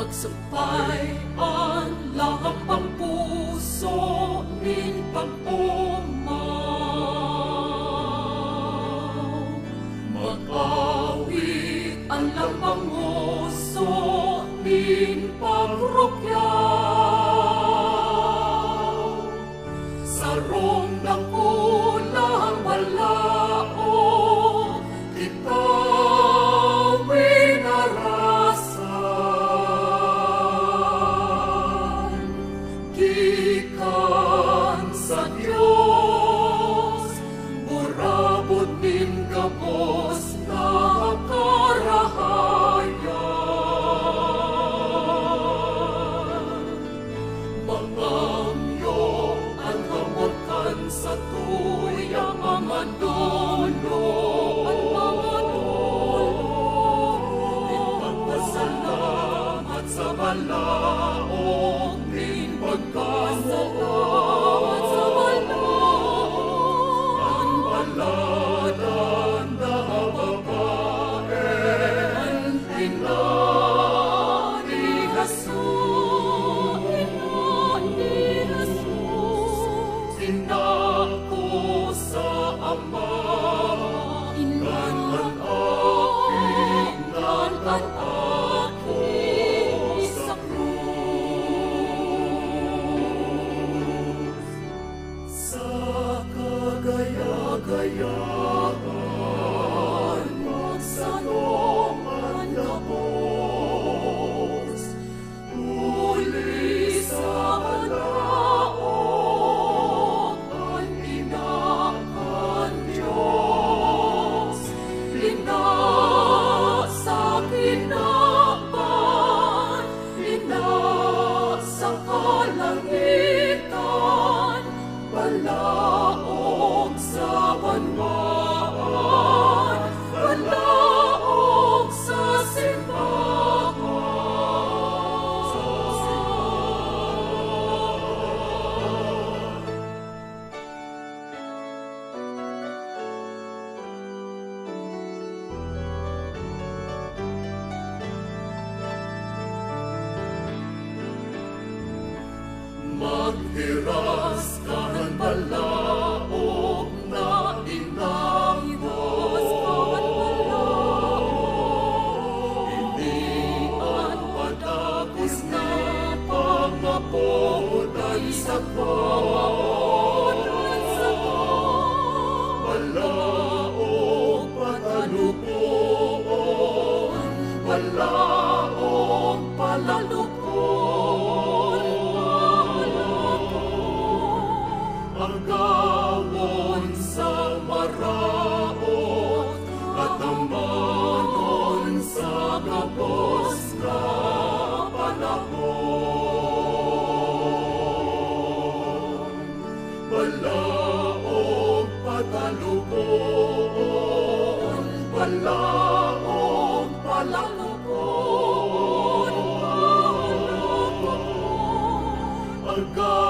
Magsampayan lahap ang puso nin pag-umaw. Mag-awit ang lamang nguso nin pagrukyaw. Sarong nakulang balao, kita gikan sa Diyos, burabot nin gabos na karahayan. Mangangyo ang hamutan sa tuyang mga dulo, ang mga dulo, ipagpasalamat sa balaong pagkamuot sa balaong ang baladan na babae ang ina ni Jesus, inako sa Ama, inan ang aking sa kagaya-gayahan, magsanong ang gabos, uli sa balaog, ang inakan Diyos, linasa kinapan, linasa kalangitan, balaog sa banbaan, balaog sa simbahan. Maghiras ka ng balaog na inang Diyos, ilian padagos na pangapodan sa balaog patalupon, balaog palalupon, agawon sa maraot at amanon sa gabos na panahon. Balaog patalupon, balaog palalupon, agawon